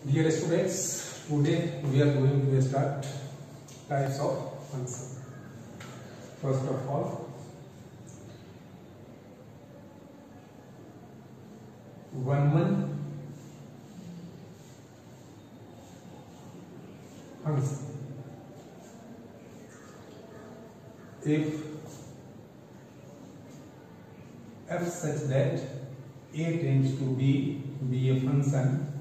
Dear students, today we are going to start types of function. First of all, one function. If f such that a tends to be a function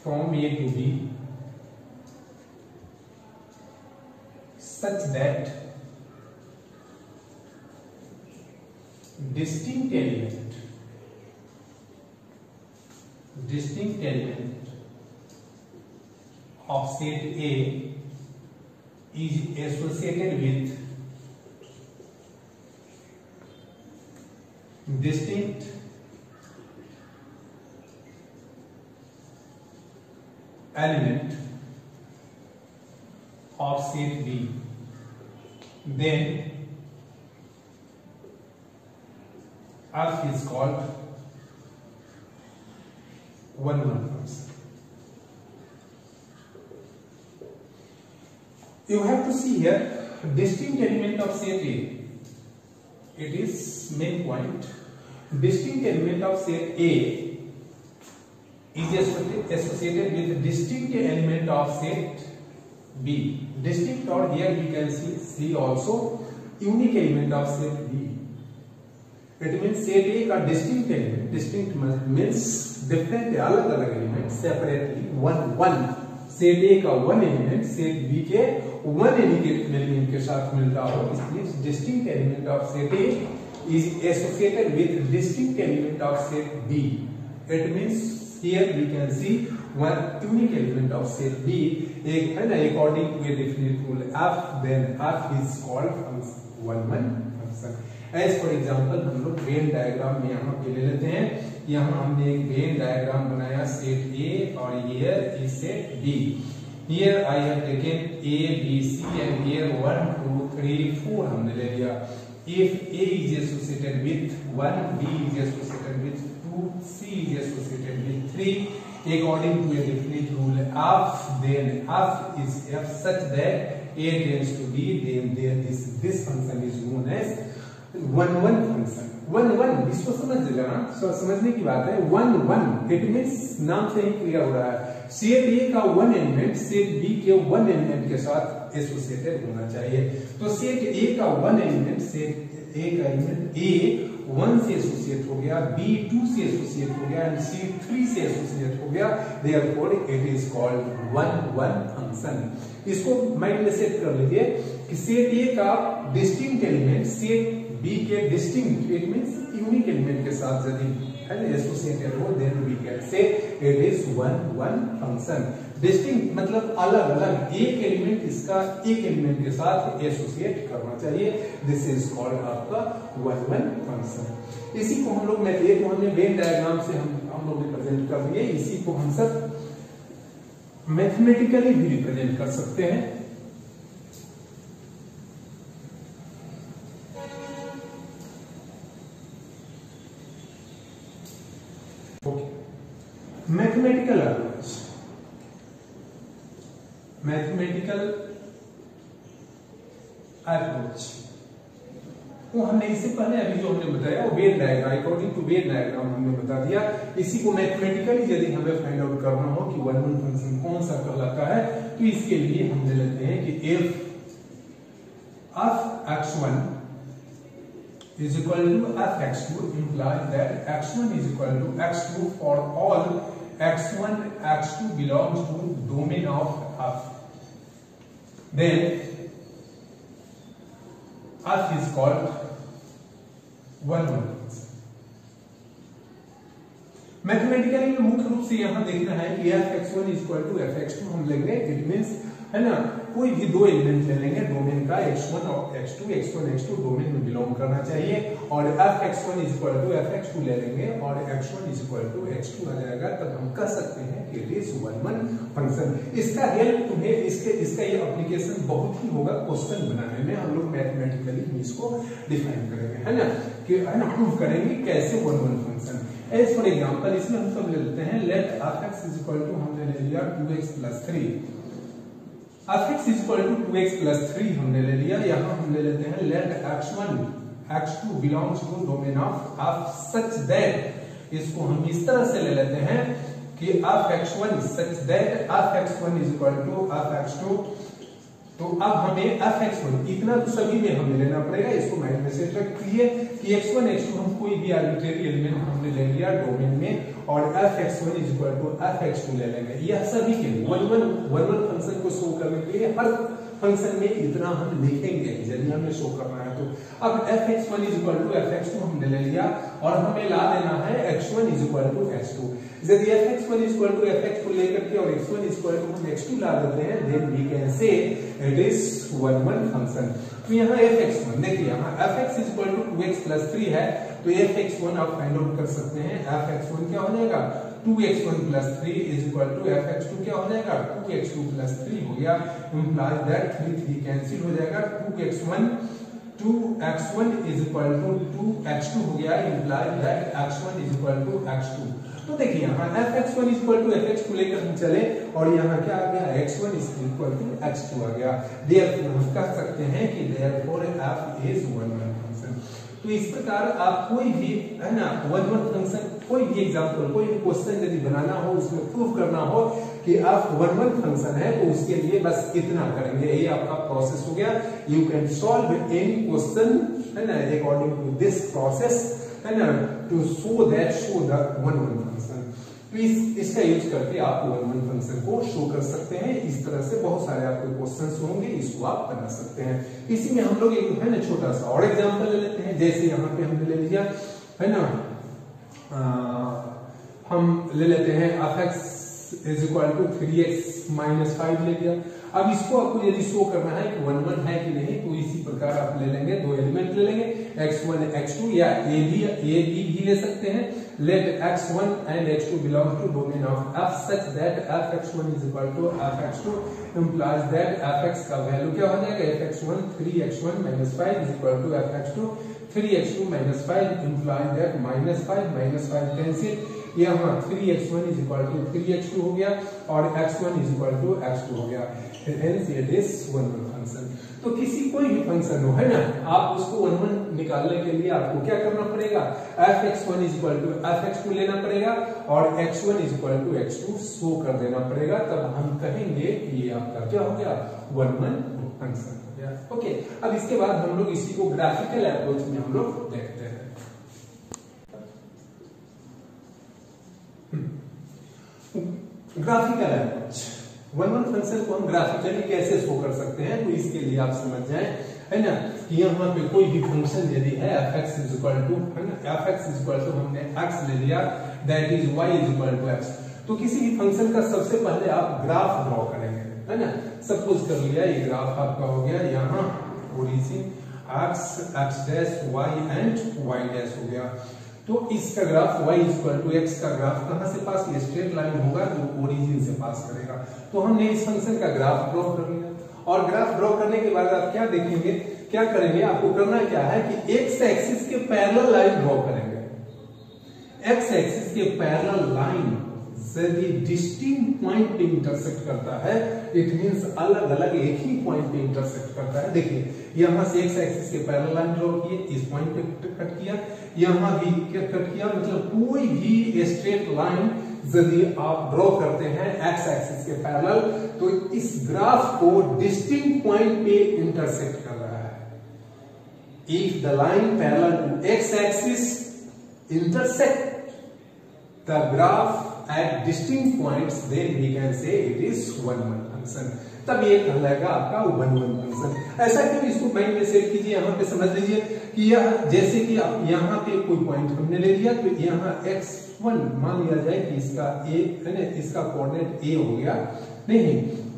from A to B such that distinct element of set A is associated with distinct element of set B, then F is called one function. You have to see here distinct element of set A. It is main point. Distinct element of set A is associated with distinct element of set B. Distinct, or here we can see also unique element of set B. It means set A का distinct element, distinct means different अलग अलग element separately one set A का one element set B के one element के साथ मिलता हो, इसलिए distinct element of set A is associated with distinct element of set B. It means here we can see one unique element of set B, and according to a definite rule F, then F is called one function. As for example, हम लोग Venn diagram में यहाँ पे ले लेते हैं. यहाँ हमने एक वेन डायग्राम बनाया सेट A और here is set B. Here I have taken A, B, C and here 1, 2, 3, 4 हमने ले लिया. If A is associated with 1, B is associated with 2, C is associated with 3, according to a definite rule F, then F is F such that A tends to B, then this function is known as one function. one इसको समझ लेना, समझने की बात है. one it means नाम से ही clear हो रहा है. सेट A का वन एलिमेंट सेट B के वन एलिमेंट के साथ एसोसिएटेड होना चाहिए. तो सेट A का वन एलिमेंट सेट A का एलिमेंट A 1 से एसोसिएट हो गया, B 2 से एसोसिएट हो गया एंड C 3 से एसोसिएट हो गया. Therefore it is called one function. इसको माइंड में सेट कर लीजिए कि सेट A का डिस्टिंक्ट एलिमेंट सेट B के distinct, it means unique element के साथ यदि एसोसिएटेड हो, then we can say it is one function. Distinct मतलब अलग अलग, एक एलिमेंट इसका एक एलिमेंट के साथ एसोसिएट करना चाहिए. दिस इज कॉल्ड आपका one फंक्शन. इसी को हम लोग हमने वेन डायग्राम से हम लोग रिप्रेजेंट कर दिए. इसी को हम सब मैथमेटिकली भी रिप्रेजेंट कर सकते हैं. मैथमेटिकल अप्रोच, तो हमने इससे पहले अभी जो हमने बताया वो Venn diagram, according to Venn diagram हमने बता दिया. इसी को मैथमेटिकली यदि हमें फाइंड आउट करना हो कि वन फंक्शन कौन सा कहलाता है, तो इसके लिए हम ले लेते हैं कि if f(x1) is equal to f(x2) implies that x1 is equal to x2 for all x1 x2 belongs to domain of f. Then f is called one function. Mathematically में मुख्य रूप से यहां देखना है कि f(x1) is equal to f(x2) हम लेंगे. इट मींस है ना, कोई भी दो एलिमेंट ले लेंगे डोमेन का x1 और x2, x1 x2 डोमेन में बिलोंग करना चाहिए, और fx1 is equal to fx2 ले लेंगे और x1 is equal to x2 आ जाएगा, तब हम कह सकते हैं कि इट इज वन फंक्शन। इसका हेल्प तुम्हें इसका ये एप्लीकेशन बहुत ही होगा क्वेश्चन बनाने में। हम लोग मैथमेटिकली इसको डिफाइन करेंगे, है ना, कि प्रूव करेंगे कैसे one function. As for example इसमें हम सब ले लेते हैं let fx is equal to, हमने ले लिया 2x + 3, fx is equal to 2x + 3 हमने ले लिया। यहां हम ले लेते हैं let x1 x2 belongs to domain of f such that, इसको हम इस तरह से ले लेते हैं कि fx1 such that fx1 is equal to fx2। तो अब हमें fx1 इतना तो सभी में हमें लेना पड़ेगा, इसको माइंड में सेट रखिए कि x1 x2 हम कोई भी आर्बिट्रेरी एलिमेंट हमने ले लिया डोमेन में, और fx1 is equal to fx2 ले लेंगे। यह सभी के वन फंक्शन को शो करने के लिए हर फंक्शन में इतना हम लिखेंगे यदि हमें शो करना है तो। अब fx1 is equal to fx2 हमने ले लिया और हमें ला देना है x1 is equal to x2। यदि fx1 is equal to fx2 लेकर के और x1 इज इक्वल टू हम x2 ला देते हैं, then we can say it is one function. तो यहाँ fx1 देखिए, यहाँ fx is equal to 2x + 3 है, तो fx1 आप फाइंड आउट कर सकते हैं। fx1 क्या हो जाएगा, 2x1 + 3 is equal to fx2 क्या हो जाएगा, 2x2 + 3 हो गया, इंप्लाइज दैट 3 कैंसिल हो जाएगा, 2x1 is equal to 2x2 हो गया, implies that x1 is equal to x2। तो देखिए यहाँ fx1 is equal to fx2 लेकर हम चले और यहाँ क्या आ गया, x1 is equal to x2 आ गया। देयरफॉर हम कह सकते हैं कि therefore f is one function. तो इस प्रकार आप कोई भी, है ना, वन फंक्शन, कोई भी एग्जांपल, कोई भी क्वेश्चन यदि बनाना हो, उसमें प्रूफ करना हो कि आप वन फंक्शन है, तो उसके लिए बस इतना करेंगे, ये आपका प्रोसेस हो गया। You can solve any question, है ना, अकॉर्डिंग टू दिस प्रोसेस, है ना, to show the one function. तो इसका यूज करके आप वन फंक्शन को शो कर सकते हैं। इस तरह से बहुत सारे आपके क्वेश्चंस होंगे, इसको आप बना सकते हैं। इसी में हम लोग एक, है ना, छोटा सा और एग्जांपल ले लेते हैं। जैसे यहाँ पे हमने ले लिया, है ना, हम ले लेते हैं fx is equal to 3x - 5 ले लिया। अब इसको आपको यदि शो करना है कि वन है कि नहीं, तो इसी प्रकार आप ले लेंगे, दो एलिमेंट ले लेंगे, x1 x2, या a b भी ले सकते हैं। let x1 and x2 belong to domain of f such that fx1 is equal to fx2 implies that fx का वैल्यू क्या हो जाएगा, fx1 3x1 - 5 is equal to fx2 3x2 - 5 implies that -5 cancel, यहाँ 3x1 is equal to 3x2 हो गया और x1 is equal to x2 हो गया। Hence it is one function. तो किसी कोई भी फंक्शन हो, है ना, आप उसको वन निकालने के लिए आपको क्या करना पड़ेगा, fx1 is equal to fx2 लेना पड़ेगा और x1 is equal to x2 show कर देना पड़ेगा, तब हम कहेंगे कि ये आपका क्या हो गया, वन फंक्शन हो गया। ओके, अब इसके बाद हम लोग इसी को ग्राफिकल अप्रोच में हम लोग देखते हैं। ग्राफिकल अप्रोच, वन फंक्शन को हम ग्राफिकली कैसे शो कर सकते हैं, तो इसके लिए आप समझ जाएं, है ना, कि यहाँ पे कोई भी फंक्शन यदि है fx इज इक्वल टू, है ना, fx इज इक्वल टू हमने x ले लिया, that is y is equal to x। तो किसी भी फंक्शन का सबसे पहले आप ग्राफ ड्रॉ करेंगे, है ना। सपोज कर लिया ये ग्राफ आपका हो गया, यहाँ origin x dash y and y dash हो गया। तो इसका graph y equal to x का ग्राफ कहां से पास, ये स्ट्रेट लाइन होगा जो ओरिजिन से पास करेगा। तो हमने इस फंक्शन का ग्राफ ड्रॉ कर लिया और ग्राफ ड्रॉ करने के बाद आप क्या देखेंगे, क्या करेंगे, आपको करना क्या है कि x एक्सिस के पैरेलल लाइन ड्रॉ करेंगे। x एक्सिस के पैरेलल लाइन यदि डिस्टिंक्ट पॉइंट पे इंटरसेक्ट करता है, इट मींस अलग अलग एक ही पॉइंट पे इंटरसेक्ट करता है। देखिए यहां से x एक्सिस के पैरेलल लाइन ड्रॉ किए, इस पॉइंट पे कट किया, यहां भी कट किया, मतलब कोई भी स्ट्रेट लाइन यदि आप ड्रॉ करते हैं x एक्सिस के पैरेलल, तो इस ग्राफ को डिस्टिंक्ट पॉइंट पे इंटरसेक्ट कर रहा है। If the line parallel to x axis intersect the graph at distinct points, then we can say it is one function। तब ये कहलाएगा आपका वन फंक्शन। ऐसा क्यों, इसको माइंड में सेट कीजिए। यहाँ पे समझ लीजिए कि यह जैसे कि आप यहाँ पे कोई पॉइंट हमने ले लिया, तो यहाँ x1 मान लिया जाए कि इसका a है ना, इसका कोऑर्डिनेट a हो गया, नहीं,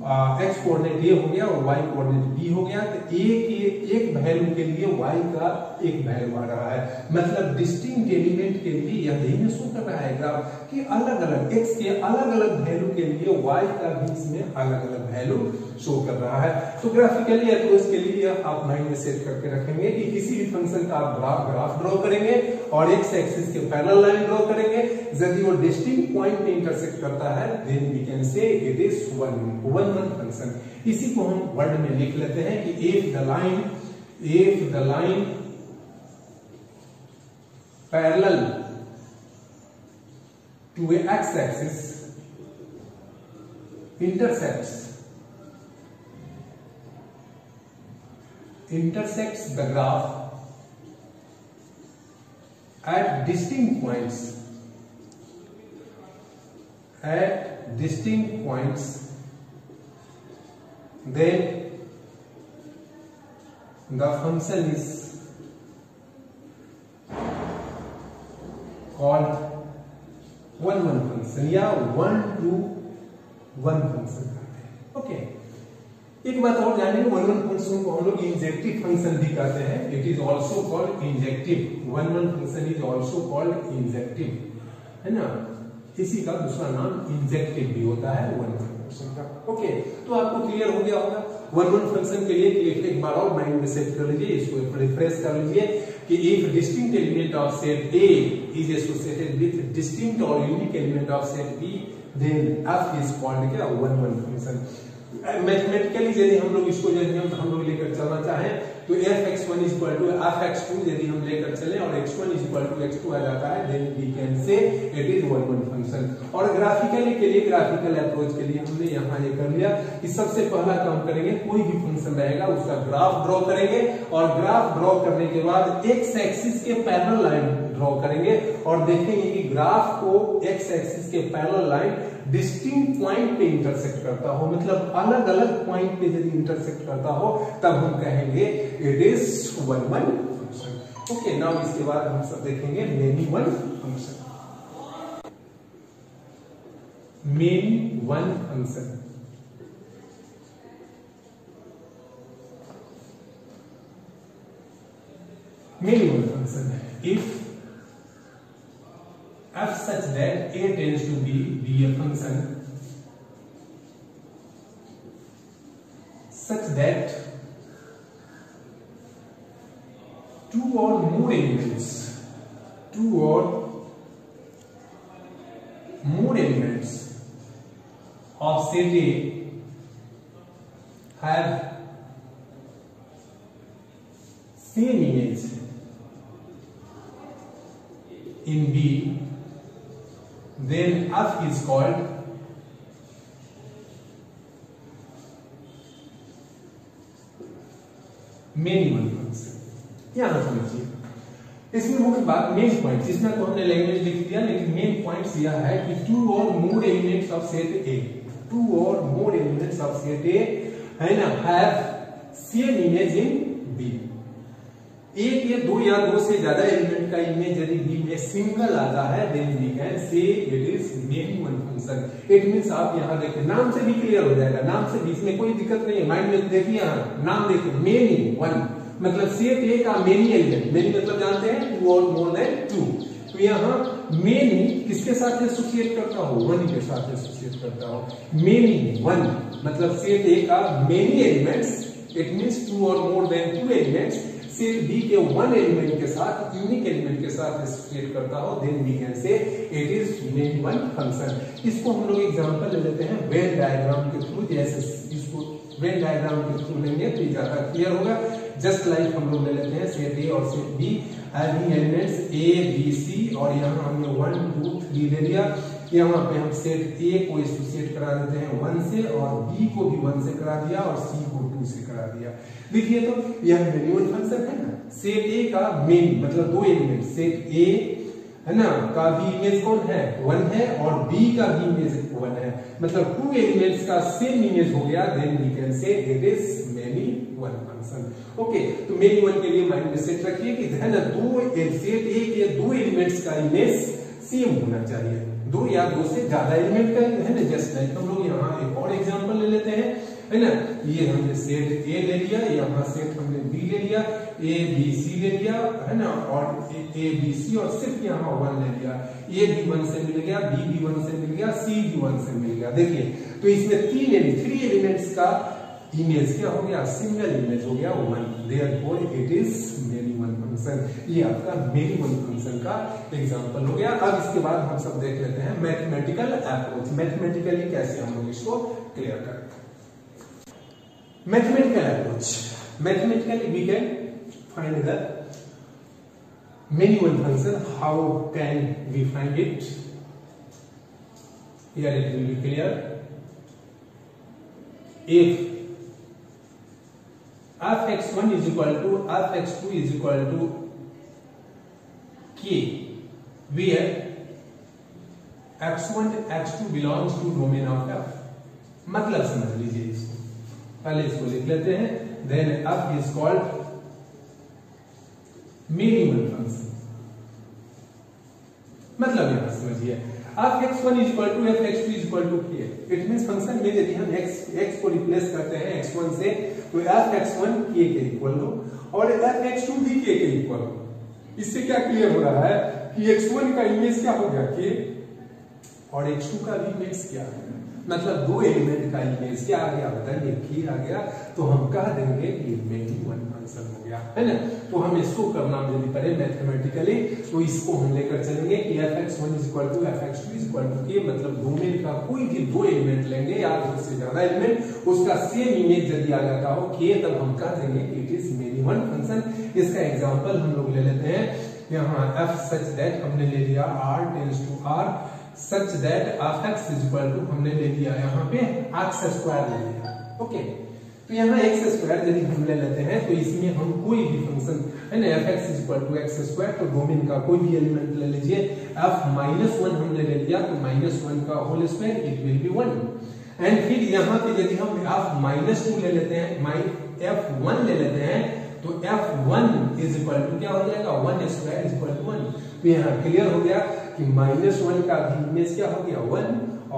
एक्स कोऑर्डिनेट ए हो गया और वाई कोऑर्डिनेट बी हो गया, तो ए के एक वैल्यू के लिए वाई का एक वैल्यू आ रहा है। मतलब डिस्टिंक्ट एलिमेंट के लिए यह यही शो कर रहा है ग्राफ कि अलग अलग एक्स के अलग अलग वैल्यू के लिए वाई का भी इसमें अलग अलग वैल्यू शो कर रहा है। तो ग्राफिकली अप्रोच के लिए आप माइंड में सेट करके रखेंगे कि किसी भी फंक्शन का आप ग्राफ ड्रॉ करेंगे और एक्स एक्सिस के पैरेलल लाइन ड्रॉ करेंगे, यदि वो डिस्टिंक्ट पॉइंट में इंटरसेक्ट करता है then we can say it is one function. इसी को हम वर्ड में लिख लेते हैं कि if the line parallel to a x-axis intersects the graph at distinct points, then the function is called one function या 1 to 1 फंक्शन कहते हैं। ओके, एक बात और जानेंगे, 1 फंक्शन को हम लोग इंजेक्टिव फंक्शन भी कहते हैं। It is also called injective. 1 function is also called injective, है ना। इसी का दूसरा नाम इंजेक्टिव भी होता है 1 फंक्शन का। ओके, तो आपको क्लियर हो गया होगा। 1 फंक्शन के लिए एक बार और माइंड में सेट कर लीजिए, इसको रिफ्रेश कर लीजिए कि if distinct element of set A is associated with distinct or unique element of set B, then F is called क्या 1 फंक्शन। मैथमेटिकली यदि हम लोग इसको हम लोग लेकर चलना चाहें तो fx1 is equal to fx2 यदि हम लेकर चलें और x1 is equal to x2 आ जाता है, then we can say it is 1 function. और ग्राफिकली के लिए, ग्राफिकल अप्रोच के लिए हमने यहाँ ये कर लिया कि सबसे पहला काम करेंगे, कोई भी फंक्शन रहेगा उसका ग्राफ ड्रॉ करेंगे और ग्राफ ड्रॉ करने के बाद एक्स एक्सिस के पैरेलल लाइन ड्रॉ करेंगे और देखेंगे कि ग्राफ को एक्स एक्सिस के पैरेलल लाइन डिस्टिंक्ट पॉइंट पे इंटरसेक्ट करता हो, मतलब अलग अलग पॉइंट पे यदि इंटरसेक्ट करता हो तब हम कहेंगे it is 1 function. Okay, now इसके बाद हम सब देखेंगे many 1 function. Many 1 function, many 1 function if f such that a tends to be a function such that two or more elements of set A have same image in B, then F is called many 1 function. यहां समझिए, इसमें मुख्य बात main point, इसमें तो हमने language लिख दिया, लेकिन मेन पॉइंट्स यह है कि 2 or more elements of set A, 2 or more elements of set A है ना, have same image in B। एक या दो या दो से ज्यादा एलिमेंट का इमेज यदि बी में सिंगल आता है then we can say it is many 1 function. It means आप यहां देखिए, नाम से भी क्लियर हो जाएगा, नाम से भी इसमें कोई दिक्कत नहीं है। माइंड में देखिए, यहां नाम देखिए मेनी 1 मतलब सेट ए का मेनी एलिमेंट, मेनी मतलब जानते हैं 2 और मोर देन 2। तो यहां मेनी किसके साथ एसोसिएट करता हो, 1 के साथ एसोसिएट करता हो। मेनी 1 मतलब सेट ए का मेनी एलिमेंट्स, इट मींस 2 और more than 2 elements set B के 1 एलिमेंट के साथ, यूनिक एलिमेंट के साथ एसोसिएट करता हो, then we can say it is many 1 function. इसको हम लोग एग्जांपल ले लेते हैं वेन डायग्राम के थ्रू। जैसे इसको वेन डायग्राम के थ्रू लेंगे तो ज्यादा क्लियर होगा। जस्ट लाइक हम लोग ले लेते हैं सेट ए और set B having elements A B C, और यहाँ हमने 1 2 3 ले लिया। यहाँ पे हम सेट ए को एसोसिएट करा देते हैं 1 से, और बी को भी 1 से करा दिया, और सी को 2 से करा दिया। देखिए तो यह मेनी 1 फंक्शन है ना। सेट ए का मेन मतलब 2 एलिमेंट, सेट ए है ना का भी इमेज कौन है 1 है, और बी का भी इमेज 1 है, मतलब 2 एलिमेंट्स का सेम इमेज हो गया, then we can say it is many 1 function. Okay, तो मेनी 1 के लिए माइंड में सेट रखिए कि है ना, सेट ए के 2 एलिमेंट्स का इमेज सेम होना चाहिए। दो या दो से ज्यादा एलिमेंट का है ना। जस्ट लाइक हम लोग यहाँ एक और एग्जांपल ले लेते हैं, है ना। ये हमने सेट ए ले लिया, यहाँ सेट हमने बी ले लिया, ए बी सी ले लिया, है ना, और ए बी सी और सिर्फ यहाँ 1 ले लिया। ए बी 1 से मिल गया, बी बी 1 से मिल गया, सी बी 1 से मिल गया। देखिए तो इसमें 3 एलिमेंट्स का इमेज क्या हो गया, सिंगल इमेज हो गया 1। Therefore it is many one function. ये आपका मेनी वन फंक्शन का एग्जांपल हो गया। अब इसके बाद हम सब देख लेते हैं मैथमेटिकल अप्रोच। मैथमेटिकली कैसे हम लोग इसको क्लियर करते हैं। Mathematical approach, mathematically we can find the many one function. How can we find it? Here it will be clear. If f(x1) is equal to f(x2) is equal to k, where x1 x2 belongs to domain of f। मतलब समझ लीजिए इसको, पहले इसको लिख लेते हैं। Then f is called many one function. मतलब यहां समझिए f(x1) is equal to f(x2) is equal to k। It means function में यदि हम x को रिप्लेस करते हैं x1 से, तो f(x1) k के इक्वल हो और f(x2) भी k के इक्वल हो। इससे क्या क्लियर हो रहा है कि x1 का इमेज क्या हो गया k और x2 का भी इमेज क्या है, मतलब दो एलिमेंट का इमेज क्या आ गया, बताइए k आ गया। तो हम कह देंगे कि मेनी वन फंक्शन हो गया, है ना। तो हमें इसको करना यदि पड़े मैथमेटिकली, तो इसको हम लेकर चलेंगे कि f(x1) is equal to f(x2) is equal to k। मतलब डोमेन का कोई भी दो एलिमेंट लेंगे या दो से ज्यादा एलिमेंट, उसका सेम इमेज यदि आ जाता हो k, तब हम कह देंगे कि it is many one function. इसका एग्जांपल हम लोग ले लेते हैं। यहाँ f such that हमने ले लिया r tends to r such that f(x) is equal to हमने ले लिया यहाँ पे x² ले लिया। ओके, तो यहाँ x² यदि हम ले लेते हैं तो इसमें हम कोई भी फंक्शन, है ना, f(x) is equal to x², तो डोमेन का कोई भी एलिमेंट ले लीजिए। f-1 हमने ले लिया तो -1 का whole square it will be 1। And फिर यहाँ पे यदि हम f-2 ले लेते हैं, f1 ले लेते हैं, तो f1 इज इक्वल टू क्या हो जाएगा, 1² इज इक्वल टू 1। तो यहाँ क्लियर हो गया कि -1 का भी इमेज क्या हो गया 1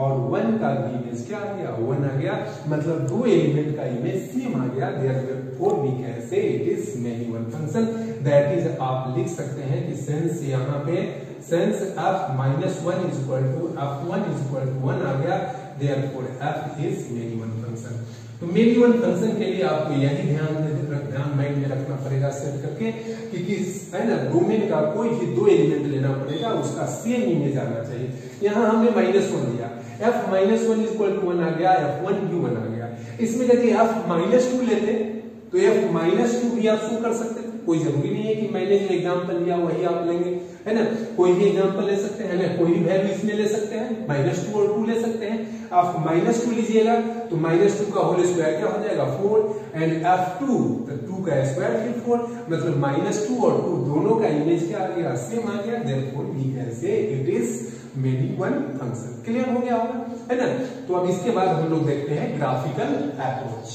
और 1 का भी इमेज क्या आ गया 1 आ गया। मतलब दो एलिमेंट का इमेज सेम आ गया। Therefore we can say it is many one function. That is आप लिख सकते हैं कि सिंस यहाँ पे since f-1 is equal to f1 is equal to 1 आ गया, therefore f is many one function. तो मेनी वन फंक्शन के लिए आपको यही ध्यान माइंड में रखना पड़ेगा सेट करके कि किस, है ना, डोमेन का कोई भी दो एलिमेंट लेना पड़ेगा, उसका सेम इमेज आना चाहिए। यहाँ हमने -1 लिया, f-1 इज इक्वल टू 1 आ गया, f1 भी 1 आ गया। इसमें यदि f-2 लेते तो f-2 भी आप शो कर सकते थे। कोई जरूरी नहीं है कि मैंने जो एग्जांपल लिया वही आप लेंगे, है ना। कोई भी एग्जांपल ले सकते हैं, ना, कोई भी वैल्यू इसमें ले सकते हैं, -2 और 2 ले सकते हैं। आप -2 लीजिएगा तो -2 का होल स्क्वायर क्या हो जाएगा 4, एंड f2 तो 2 का स्क्वायर फिर 4, मतलब -2 और 2 दोनों का इमेज क्या आ गया, सेम आ गया। Therefore we can say it is many one function. Clear हो गया होगा, है ना। तो अब इसके बाद हम लोग देखते हैं graphical approach.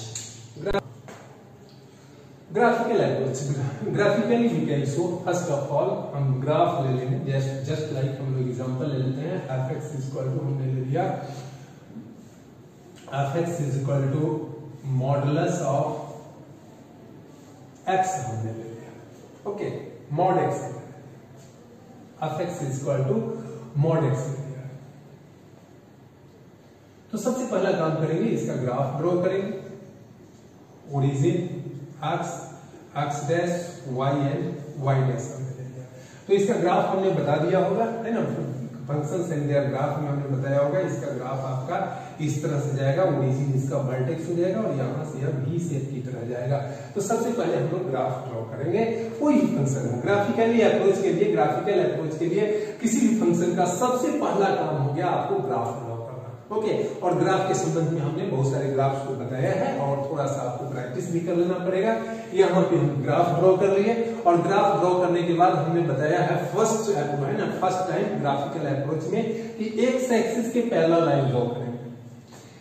Graphical approach, graphically we can show, first of all हम ग्राफ ले लेंगे। जस्ट लाइक हम लोग एग्जांपल ले लेते हैं। f(x) इज इक्वल टू हमने ले लिया f(x) is equal to modulus of x हमने ले लिया। Okay, mod x, f(x) is equal to mod x ले लिया। तो सबसे पहला काम करेंगे, इसका ग्राफ ड्रॉ करेंगे। Origin x dash y and y dash हमने ले लिया। तो इसका ग्राफ हमने बता दिया होगा, है ना, फंक्शंस एंड देयर ग्राफ में हमने बताया होगा। इसका ग्राफ आपका इस तरह से जाएगा, ओरिजिन इसका वर्टेक्स हो जाएगा और यहाँ से यह V शेप की तरह जाएगा। तो सबसे पहले हम लोग ग्राफ ड्रॉ करेंगे कोई भी फंक्शन हो। ग्राफिकल अप्रोच के लिए किसी भी फंक्शन का सबसे पहला काम हो गया आपको ग्राफ ड्रॉ करना। ओके, और ग्राफ के संबंध में हमने बहुत सारे ग्राफ्स को बताया है और थोड़ा सा आपको प्रैक्टिस भी कर लेना पड़ेगा। यहाँ पे हम ग्राफ ड्रॉ कर लिए और ग्राफ ड्रॉ करने के बाद हमने बताया है फर्स्ट टाइम ग्राफिकल अप्रोच में कि एक्स एक्सिस के पैरेलल लाइन ड्रॉ करेंगे।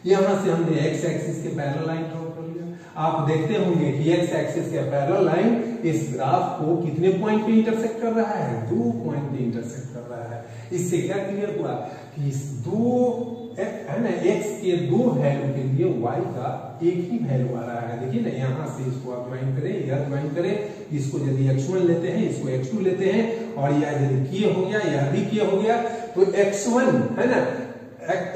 यहाँ से हमने एक्स एक्सिस के पैरेलल लाइन ड्रॉ कर लिया। आप देखते होंगे कि एक्स एक्सिस के पैरेलल लाइन इस ग्राफ को कितने पॉइंट पे इंटरसेक्ट कर रहा है, 2 पॉइंट पे इंटरसेक्ट कर रहा है। इससे क्या क्लियर हुआ कि इस दो है ना एक्स के दो वैल्यू के लिए वाई का एक ही वैल्यू आ रहा है। देखिए ना, यहां से इसको आप ज्वाइन करें, यह ज्वाइन करें, इसको यदि x1 लेते हैं, इसको x2 लेते हैं, और यह यदि किए हो गया, यह भी किए हो गया, तो x1 है ना,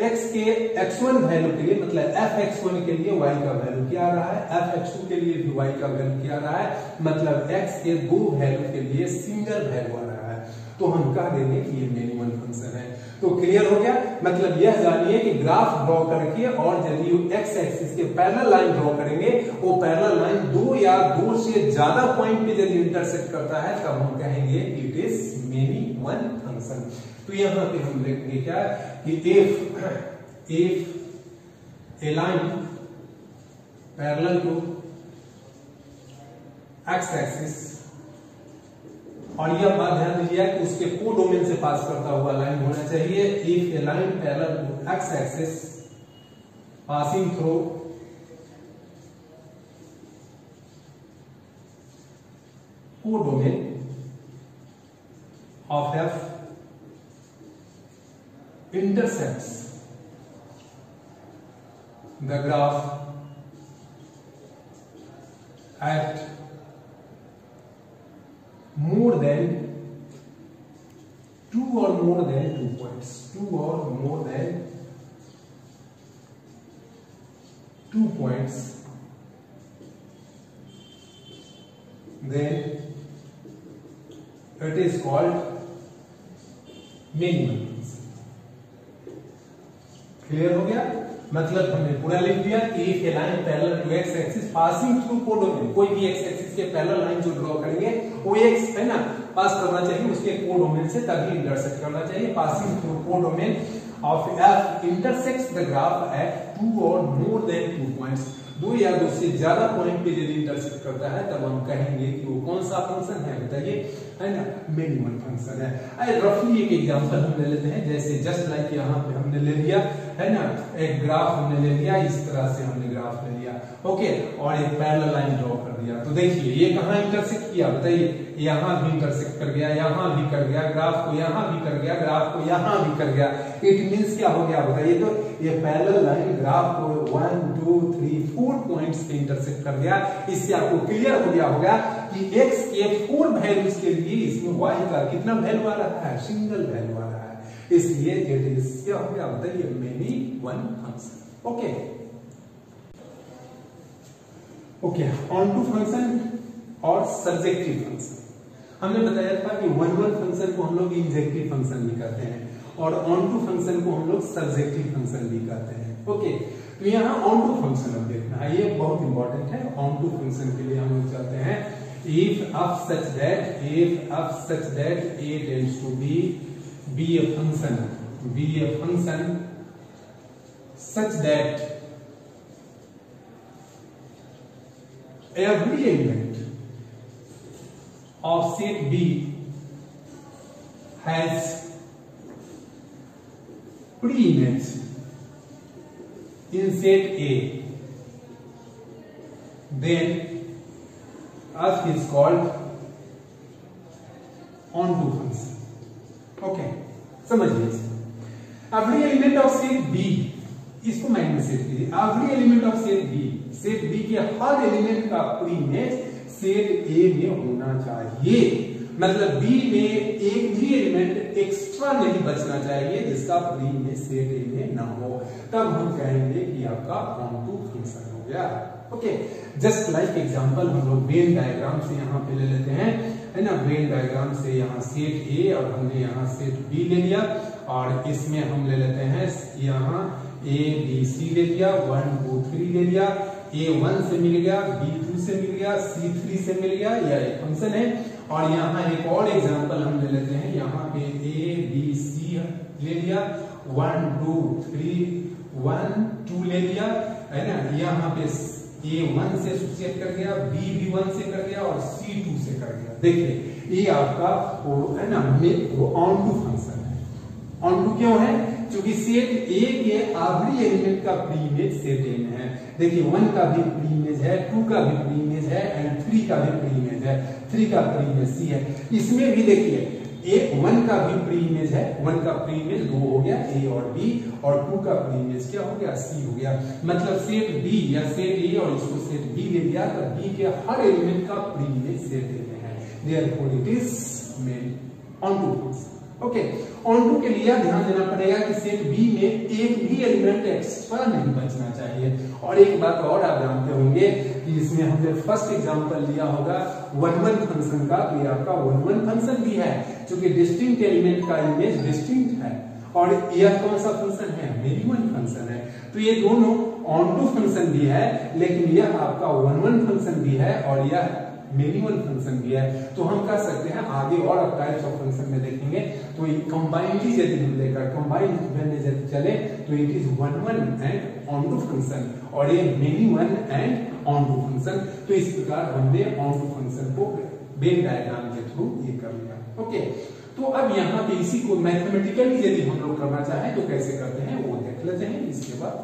x के x1 वैल्यू के लिए मतलब f(x1) के लिए y का वैल्यू क्या आ रहा है, f(x2) के लिए भी y का वैल्यू क्या आ रहा है, मतलब x के दो वैल्यू के लिए सिंगल वैल्यू आ रहा है। तो हम कह देंगे कि ये मेनी वन फंक्शन है। तो क्लियर हो गया, मतलब यह जानिए कि ग्राफ ड्रॉ करके और यदि एक्स एक्सिस के पैरेलल लाइन ड्रॉ करेंगे, वो पैरेलल लाइन दो या दो से ज्यादा पॉइंट पे यदि इंटरसेक्ट करता है तब हम कहेंगे it is many one function. तो यहां पे हम देखेंगे क्या कि if a line parallel to x axis, और यह बात ध्यान दीजिए कि उसके कोडोमेन से पास करता हुआ लाइन होना चाहिए। If a line parallel to x axis passing through codomain of F intersects the graph at more than two or more than 2 points, 2 or more than 2 points, then it is called minimum। Clear हो गया, मतलब हमने पूरा लिख दिया कि if a line parallel to x axis passing through codomain, कोई भी एक्स एक्सिस के पैरेलल लाइन जो ड्रॉ करेंगे वो एक्स है ना पास करना चाहिए उसके कोडोमेन से, तभी इंटरसेक्ट करना चाहिए। Passing through codomain of F intersects the graph at 2 और मोर देन 2 पॉइंट्स, 2 या 2 से ज्यादा पॉइंट पे यदि इंटरसेक्ट करता है तब हम कहेंगे कि वो कौन सा फंक्शन है, बताइए, है ना, मेनी वन फंक्शन है। आइए रफली एक एग्जांपल हम ले लेते हैं, जैसे जस्ट लाइक यहाँ पे हमने ले लिया है ना, एक ग्राफ हमने ले लिया, इस तरह से हमने ग्राफ ले लिया, ओके, और एक पैरेलल लाइन ड्रॉ कर दिया। तो देखिए ये कहाँ इंटरसेक्ट किया, बताइए, यहाँ भी इंटरसेक्ट कर गया, यहाँ भी कर गया, ग्राफ को यहाँ भी कर गया, ग्राफ को यहाँ भी कर गया। इट मींस क्या हो गया बताइए, तो ये पैरेलल लाइन ग्राफ को 1 2 3 4 पॉइंट्स पे इंटरसेक्ट कर गया। इससे आपको क्लियर हो गया होगा कि x के 4 वैल्यूज के लिए इसमें y का कितना वैल्यू आ रहा है, सिंगल वैल्यू आ रहा है, इसलिए इट इज क्या हो गया बताइए, many one function. Okay okay, onto function और सर्जेक्टिव फंक्शन। हमने बताया था कि वन वन फंक्शन को हम लोग इंजेक्टिव फंक्शन भी कहते हैं और ऑन टू फंक्शन को हम लोग सर्जेक्टिव फंक्शन भी कहते हैं। ओके, तो यहाँ ऑन टू फंक्शन अब देखना है, ये बहुत इंपॉर्टेंट है। ऑन टू फंक्शन के लिए हम लोग चलते हैं, if of such that a tends to be a function such that every element of set B has preimage in set A, then F is called onto function। Okay, समझिए, every element of set B, इसको mind में set कीजिए, every element of set B के हर element का प्रीइमेज set ए में होना चाहिए। मतलब बी में एक भी एलिमेंट एक्स्ट्रा नहीं बचना चाहिए जिसका प्रीइमेज सेट ए में ना हो, तब हम कहेंगे कि आपका ऑनटू फंक्शन हो गया। ओके, जस्ट लाइक एग्जांपल हम लोग वेन डायग्राम से यहाँ पे ले लेते हैं, है ना, वेन डायग्राम से यहाँ सेट ए और हमने यहाँ सेट बी ले लिया, और इसमें हम ले लेते हैं यहाँ ए बी सी ले लिया, 1 2 3 ले लिया, A1 से मिल गया, B2 से मिल गया, C3 से मिल गया, यह एक फंक्शन है। और यहाँ एक और एग्जांपल हम ले लेते हैं, यहाँ पे A B C ले लिया, 1 2 3 1 2 ले लिया, है ना, यहाँ पे A1 से एसोसिएट कर गया, B भी 1 से कर गया और C2 से कर गया। देखिए ये आपका वो है ना, ऑन टू फंक्शन है। ऑन टू क्यों है क्योंकि सेट ए के आखिरी एलिमेंट का प्री इमेज सेट ए में है। देखिए 1 का भी प्री इमेज है, 2 का भी प्री इमेज है एंड 3 का भी प्री इमेज है, 3 का प्री इमेज सी है। इसमें भी देखिए 1 का भी प्री इमेज है, 1 का प्री इमेज 2 हो गया ए और बी, और 2 का प्री इमेज क्या हो गया सी हो गया। मतलब सेट बी या सेट ए और इसको सेट बी ले लिया तो बी के हर एलिमेंट का प्री इमेज सेट ए में है, therefore it is main onto. Okay, onto के लिए ध्यान देना पड़ेगा कि सेट बी में एक भी एलिमेंट एक्स्ट्रा नहीं बचना चाहिए। और एक बात और आप जानते होंगे कि इसमें हमने फर्स्ट एग्जांपल लिया होगा 1-1 फंक्शन का, तो ये आपका 1-1 फंक्शन भी है क्योंकि डिस्टिंक्ट एलिमेंट का इमेज डिस्टिंक्ट है, और यह कौन सा फंक्शन है मेनी-वन फंक्शन है। तो ये दोनों ऑनटू फंक्शन भी है, लेकिन यह आपका 1-1 फंक्शन भी है और यह मेनी-वन फंक्शन भी है। तो हम कह सकते हैं आगे और अब टाइप्स ऑफ फंक्शन में देखेंगे तो कंबाइनली यदि हम लेकर कंबाइन में यदि चले तो it is 1-1 and onto function, और ये मेनी-वन एंड ऑनटू फंक्शन। तो इस प्रकार हमने ऑनटू फंक्शन को वेन डायग्राम के थ्रू ये कर लिया। ओके, तो अब यहाँ पे इसी को मैथमेटिकली यदि हम लोग करना चाहें तो कैसे करते हैं वो देख लेते हैं। इसके बाद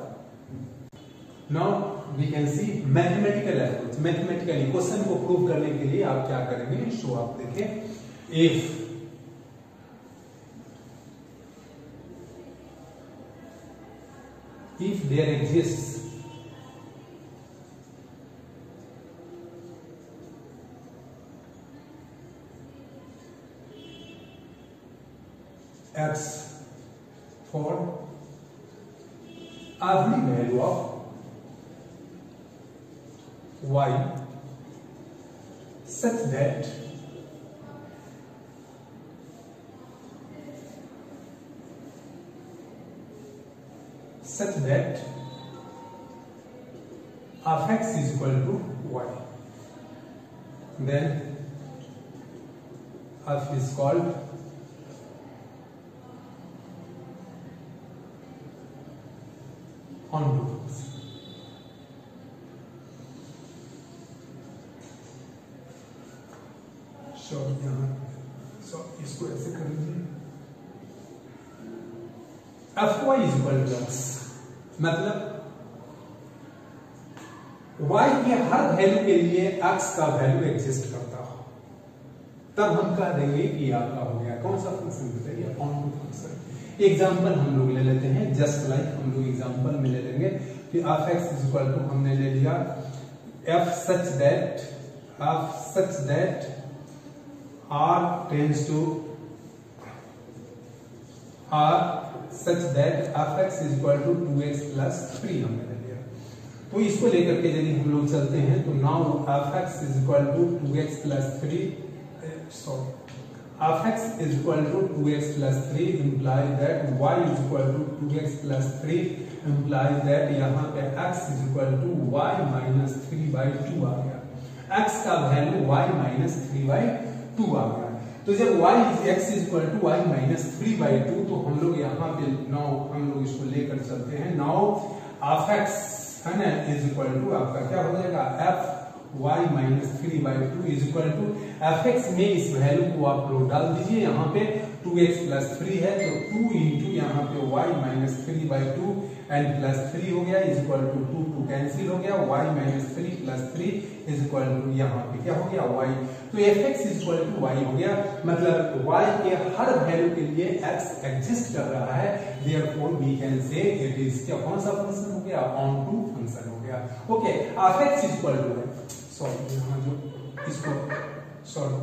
now we can see mathematical approach. Mathematically question को प्रूव करने के लिए आप क्या करेंगे, सो आप देखें if there exists x for every value of y such that f x is equal to y, then f is called onto function। इसको ऐसे कर लीजिए F Y is equal to X, मतलब y के हर वैल्यू के लिए x का value exist करता हो, तब हम कह देंगे कि आपका हो गया कौन सा फंक्शन बताइए ऑनटू फंक्शन। एग्जांपल हम लोग ले लेते हैं, जस्ट लाइक हम लोग एग्जांपल में ले लेंगे कि F X is equal to हमने ले लिया F such that r tends to r such that f(x) is equal to 2x plus 3 हमने ले लिया। तो इसको लेकर के यदि हम लोग चलते हैं तो now f(x) is equal to 2x plus 3 f(x) is equal to 2x plus 3 implies that y is equal to 2x plus 3 implies that यहाँ पे x is equal to y minus 3/2 आ गया। x का वैल्यू y minus 3/2 आ गया। तो जब y x is equal to y minus 3/2 तो हम लोग यहाँ पे नाउ हम लोग इसको लेकर चलते हैं। नाउ f(x) है ना इज इक्वल टू आपका क्या हो जाएगा f y minus 3/2 is equal to f(x) में इस वैल्यू को आप लोग डाल दीजिए। यहाँ पे 2x plus 3 है तो 2 into यहाँ पे y minus 3/2 एंड प्लस 3 हो गया इज इक्वल टू 2 कैंसिल हो गया, y minus 3 plus 3 is equal to यहाँ पे क्या हो गया y। तो f(x) is equal to y हो गया, मतलब y के हर वैल्यू के लिए x एग्जिस्ट कर रहा है, therefore we can say it is क्या कौन सा फंक्शन हो गया ऑनटू फंक्शन हो गया। ओके, f(x) is equal to sorry यहाँ जो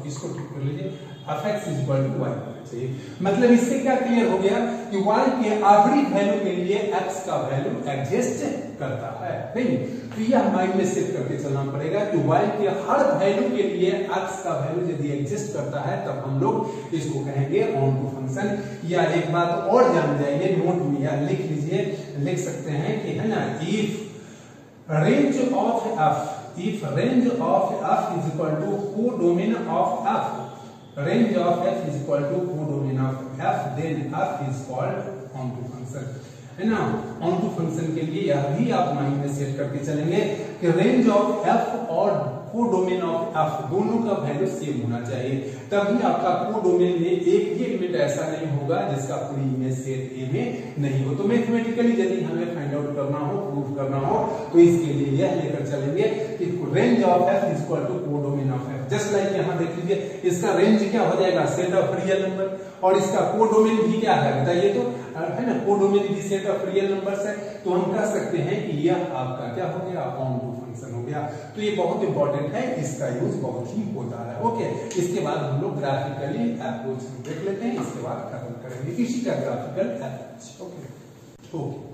इसको ठीक कर लीजिए f(x) is equal to y होना चाहिए। मतलब इससे क्या क्लियर हो गया कि y के आखिरी वैल्यू के लिए x का वैल्यू एग्जिस्ट करता है, नहीं? तो यह माइंड में सेट करके चलना पड़ेगा कि y के हर वैल्यू के लिए x का वैल्यू यदि एग्जिस्ट करता है तब हम लोग इसको कहेंगे ऑनटू फंक्शन। या एक बात और जान जाइए, नोट में या लिख लीजिए, लिख सकते हैं कि है ना if range of f if range of f is equal to codomain of f, range of f is equal to codomain of f, then f is called onto function, है ना। onto function के लिए यह भी आप mind में set करके चलेंगे कि रेंज ऑफ एफ और कोडोमेन ऑफ एफ दोनों का वैल्यू सेम होना चाहिए, तभी आपका कोडोमेन में एक भी एलिमेंट ऐसा नहीं होगा जिसका पूरी इमेज सेट ए में नहीं हो। तो मैथमेटिकली यदि हमें फाइंड आउट करना हो, प्रूव करना हो, तो इसके लिए यह लेकर चलेंगे कि range of F is equal to codomain of F. Just like यहां देख लीजिए, इसका रेंज क्या हो जाएगा, सेट ऑफ रियल नंबर, और इसका कोडोमेन भी क्या है बताइए तो, है ना, कोडोमेन भी सेट ऑफ रियल नंबर्स है। तो हम कह सकते हैं कि यह आपका क्या हो गया, ऑनटू फंक्शन हो गया। तो ये बहुत इंपॉर्टेंट है, इसका यूज बहुत ही होता है। ओके, इसके बाद हम लोग ग्राफिकली अप्रोच देख लेते हैं, इसके बाद खत्म करेंगे किसी का graphical approach. Okay,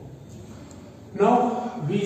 now we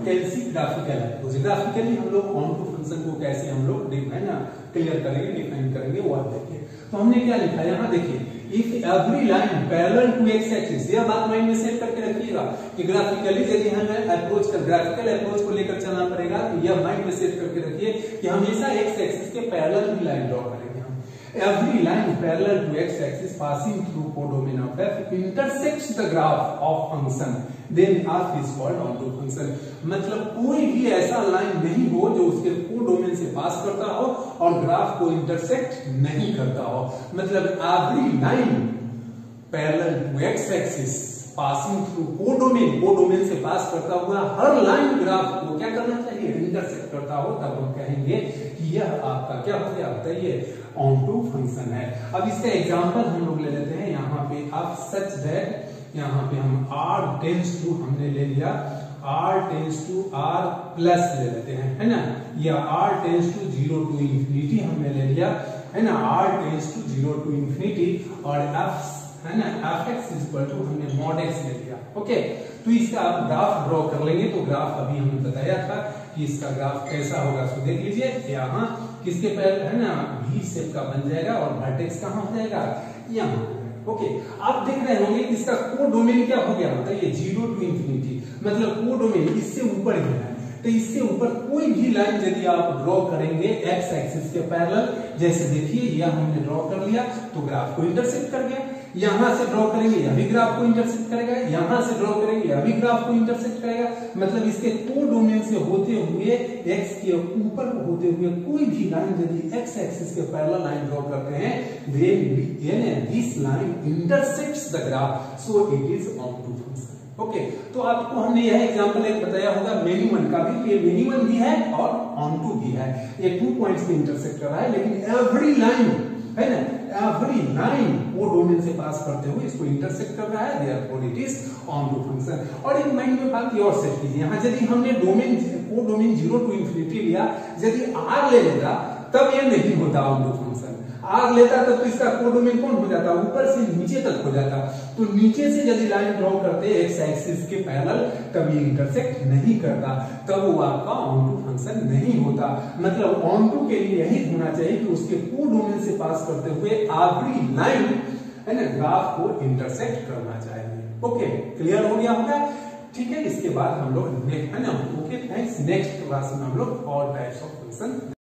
can see graphical approach. Graphically हम लोग ऑनटू फंक्शन को कैसे हम लोग डिफाइन क्लियर करेंगे, डिफाइन करेंगे, वो आप देखिए। तो हमने क्या लिखा है यहाँ देखिए, if every line parallel to x axis, यह बात माइंड में सेट करके रखिएगा कि ग्राफिकली यदि हमें अप्रोच कर ग्राफिकल अप्रोच को लेकर चलना पड़ेगा, तो यह माइंड में सेट करके रखिए कि हमेशा एक्स एक्सिस के पैरेलल ही लाइन ड्रॉ करेंगे हम। Every line parallel to x-axis passing through codomain of f intersects the graph of function, then f is called onto function। मतलब कोई भी ऐसा लाइन नहीं हो जो उसके कोडोमेन से पास करता हो और ग्राफ को इंटरसेक्ट नहीं करता हो। मतलब every line parallel to x-axis passing through codomain, codomain से पास करता हुआ हर लाइन ग्राफ को क्या करना चाहिए, इंटरसेक्ट करता हो, तब हम कहेंगे कि यह आपका क्या हो गया बताइए, ऑनटू फंक्शन है। अब इसका एग्जांपल हम लोग ले लेते हैं। यहाँ पे आप सच दैट यहाँ पे हम r टेंस टू हमने ले लिया, r tends to r plus ले लेते हैं, है ना, या r tends to 0 to infinity हमने ले लिया, है ना, r tends to 0 to infinity, और f है ना, fx इज इक्वल टू हमने mod x ले लिया। ओके, तो इसका आप ग्राफ ड्रॉ कर लेंगे। तो ग्राफ अभी हमने बताया था कि इसका ग्राफ कैसा होगा, सो देख लीजिए यहाँ किसके पैर है ना, V शेप का बन जाएगा और वर्टेक्स कहाँ हो जाएगा, यहाँ। ओके, आप देख रहे होंगे कि इसका कोडोमेन क्या हो गया, बताइए 0 टू इंफिनिटी, मतलब कोडोमेन इससे ऊपर ही है। तो इससे ऊपर कोई भी लाइन यदि आप ड्रॉ करेंगे एक्स एक्सिस के पैरेलल, जैसे देखिए यह हमने ड्रॉ कर लिया तो ग्राफ को इंटरसेक्ट कर गया, यहां से ड्रॉ करेंगे यह भी ग्राफ को इंटरसेक्ट करेगा, यहां से ड्रॉ करेंगे यह भी ग्राफ को इंटरसेक्ट करेगा। मतलब इसके कोडोमेन से होते हुए एक्स के ऊपर होते हुए कोई भी लाइन यदि एक्स एक्सिस के पैरेलल लाइन ड्रॉ करते हैं, then this line intersects the graph, so it is onto function। Okay, तो आपको हमने यह एग्जांपल एक बताया होगा मिनिमम का भी, ये मिनिमम भी है और ऑनटू भी है, ये 2 पॉइंट्स में इंटरसेक्ट कर रहा है, लेकिन एवरी लाइन है ना, एवरी लाइन वो डोमेन से पास करते हुए इसको इंटरसेक्ट कर रहा है, therefore it is onto function. और एक माइंड में बात और सेट कीजिए, यहाँ यदि हमने डोमेन को डोमेन 0 टू इंफिनिटी लिया, यदि r ले लेता तब ये नहीं होता ऑनटू फंक्शन, r लेता तब तो इसका कोडोमेन कौन हो जाता, ऊपर से नीचे तक हो जाता। तो नीचे से यदि लाइन ड्रॉ करते एक्स एक्सिस के पैरेलल, तब ये इंटरसेक्ट नहीं करता, तब वो आपका ऑनटू फंक्शन नहीं होता। मतलब ऑनटू के लिए यही होना चाहिए कि उसके कोडोमेन से पास करते हुए एवरी लाइन है ना ग्राफ को इंटरसेक्ट करना चाहिए। ओके, क्लियर हो गया होगा, ठीक है। इसके बाद हम लोग है ना, ओके थैंक्स, नेक्स्ट क्लास में हम लोग और टाइप्स ऑफ फंक्शन